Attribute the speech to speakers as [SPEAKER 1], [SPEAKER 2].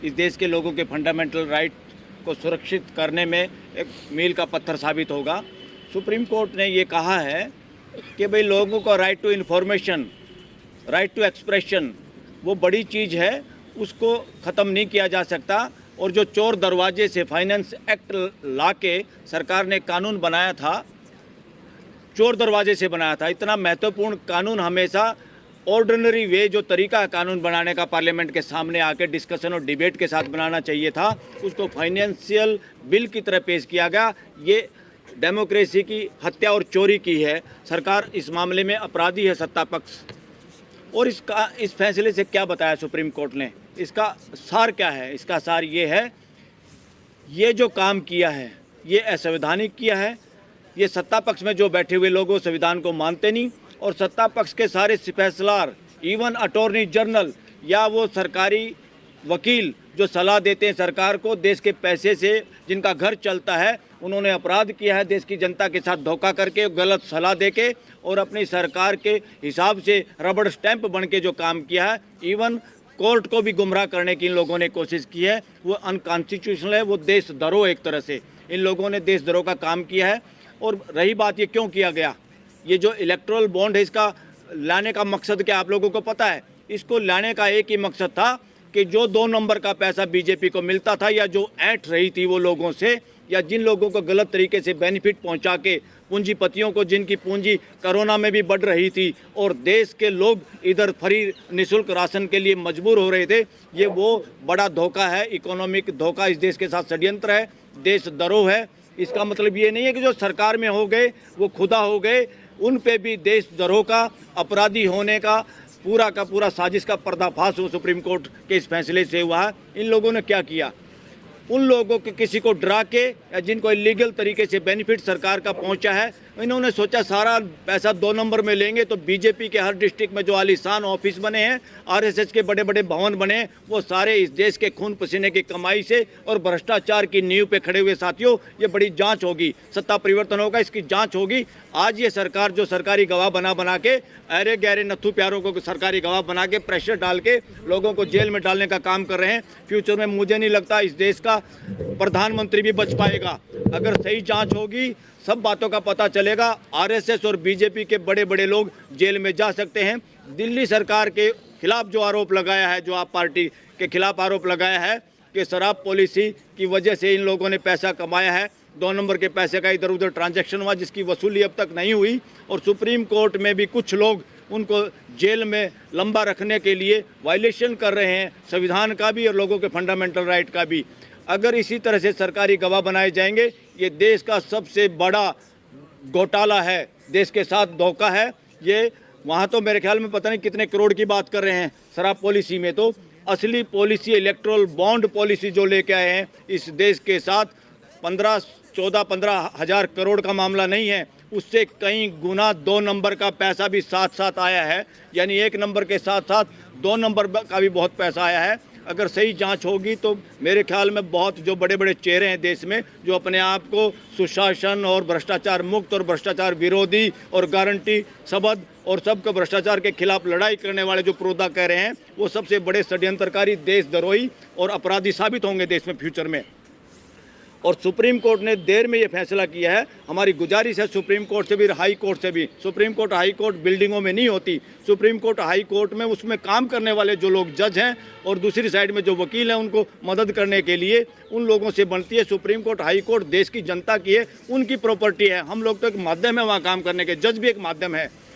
[SPEAKER 1] इस देश के लोगों के फंडामेंटल राइट को सुरक्षित करने में एक मील का पत्थर साबित होगा। सुप्रीम कोर्ट ने ये कहा है कि भाई लोगों को right to information, right to expression वो बड़ी चीज़ है, उसको ख़त्म नहीं किया जा सकता। और जो चोर दरवाजे से फाइनेंस एक्ट ला के सरकार ने कानून बनाया था, चोर दरवाजे से बनाया था। इतना महत्वपूर्ण कानून हमेशा ऑर्डिनरी वे जो तरीका है कानून बनाने का, पार्लियामेंट के सामने आके डिस्कशन और डिबेट के साथ बनाना चाहिए था, उसको फाइनेंशियल बिल की तरह पेश किया गया। ये डेमोक्रेसी की हत्या और चोरी की है। सरकार इस मामले में अपराधी है, सत्ता पक्ष। और इस फैसले से क्या बताया सुप्रीम कोर्ट ने, इसका सार क्या है? इसका सार ये है, ये जो काम किया है ये असंवैधानिक किया है। ये सत्ता पक्ष में जो बैठे हुए लोग वो संविधान को मानते नहीं, और सत्ता पक्ष के सारे फैसलार, इवन अटॉर्नी जनरल या वो सरकारी वकील जो सलाह देते हैं सरकार को देश के पैसे से जिनका घर चलता है, उन्होंने अपराध किया है देश की जनता के साथ धोखा करके, गलत सलाह देके और अपनी सरकार के हिसाब से रबड़ स्टैंप बन के जो काम किया है। इवन कोर्ट को भी गुमराह करने की इन लोगों ने कोशिश की है। वो अनकॉन्स्टिट्यूशनल है, वो देशद्रोह एक तरह से इन लोगों ने देशद्रोह का काम किया है। और रही बात ये क्यों किया गया, ये जो इलेक्टोरल बॉन्ड है इसका लाने का मकसद क्या आप लोगों को पता है? इसको लाने का एक ही मकसद था कि जो 2 नंबर का पैसा बीजेपी को मिलता था या जो ऐंठ रही थी वो लोगों से, या जिन लोगों को गलत तरीके से बेनिफिट पहुंचा के, पूंजीपतियों को जिनकी पूंजी कोरोना में भी बढ़ रही थी और देश के लोग इधर फ्री निःशुल्क राशन के लिए मजबूर हो रहे थे, ये वो बड़ा धोखा है, इकोनॉमिक धोखा इस देश के साथ षड्यंत्र है, देशद्रोह है। इसका मतलब ये नहीं है कि जो सरकार में हो गए वो खुदा हो गए, उन पे भी देशद्रोह का, अपराधी होने का पूरा साजिश का पर्दाफाश हो सुप्रीम कोर्ट के इस फैसले से हुआ है। इन लोगों ने क्या किया, उन लोगों के किसी को डरा के या जिनको इलीगल तरीके से बेनिफिट सरकार का पहुंचा है, इन्होंने सोचा सारा पैसा 2 नंबर में लेंगे तो बीजेपी के हर डिस्ट्रिक्ट में जो आलीशान ऑफिस बने हैं, आरएसएस के बड़े बड़े भवन बने हैं, वो सारे इस देश के खून पसीने की कमाई से और भ्रष्टाचार की नींव पे खड़े हुए। साथियों, ये बड़ी जांच होगी, सत्ता परिवर्तन होगा, इसकी जांच होगी। आज ये सरकार जो सरकारी गवाह बना के, अरे गहरे नत्थू प्यारों को सरकारी गवाह बना के प्रेशर डाल के लोगों को जेल में डालने का काम कर रहे हैं, फ्यूचर में मुझे नहीं लगता इस देश का प्रधानमंत्री भी बच पाएगा। अगर सही जांच होगी, सब बातों का पता चलेगा। आरएसएस और बीजेपी के बड़े बड़े लोग जेल में जा सकते हैं। दिल्ली सरकार के खिलाफ जो आरोप लगाया है, जो आप पार्टी के खिलाफ आरोप लगाया है कि शराब पॉलिसी की वजह से इन लोगों ने पैसा कमाया है, 2 नंबर के पैसे का इधर उधर ट्रांजैक्शन हुआ जिसकी वसूली अब तक नहीं हुई, और सुप्रीम कोर्ट में भी कुछ लोग उनको जेल में लंबा रखने के लिए वायलेशन कर रहे हैं, संविधान का भी और लोगों के फंडामेंटल राइट का भी। अगर इसी तरह से सरकारी गवाह बनाए जाएंगे, ये देश का सबसे बड़ा घोटाला है, देश के साथ धोखा है ये। वहाँ तो मेरे ख्याल में पता नहीं कितने करोड़ की बात कर रहे हैं शराब पॉलिसी में, तो असली पॉलिसी इलेक्ट्रल बॉन्ड पॉलिसी जो लेके आए हैं इस देश के साथ 14-15 हज़ार करोड़ का मामला नहीं है, उससे कई गुना 2 नंबर का पैसा भी साथ साथ आया है। यानी 1 नंबर के साथ साथ 2 नंबर का भी बहुत पैसा आया है। अगर सही जांच होगी तो मेरे ख्याल में बहुत जो बड़े बड़े चेहरे हैं देश में, जो अपने आप को सुशासन और भ्रष्टाचार मुक्त और भ्रष्टाचार विरोधी और गारंटी शब्द और सबको भ्रष्टाचार के खिलाफ लड़ाई करने वाले जो प्रोदा कह रहे हैं, वो सबसे बड़े षड्यंत्रकारी, देशद्रोही और अपराधी साबित होंगे देश में फ्यूचर में। और सुप्रीम कोर्ट ने देर में ये फैसला किया है। हमारी गुजारिश है सुप्रीम कोर्ट से भी, हाई कोर्ट से भी। सुप्रीम कोर्ट हाई कोर्ट बिल्डिंगों में नहीं होती, सुप्रीम कोर्ट हाई कोर्ट में उसमें काम करने वाले जो लोग जज हैं और दूसरी साइड में जो वकील हैं उनको मदद करने के लिए उन लोगों से बनती है। सुप्रीम कोर्ट हाई कोर्ट देश की जनता की है, उनकी प्रॉपर्टी है। हम लोग तो एक माध्यम है वहाँ काम करने के, जज भी एक माध्यम है।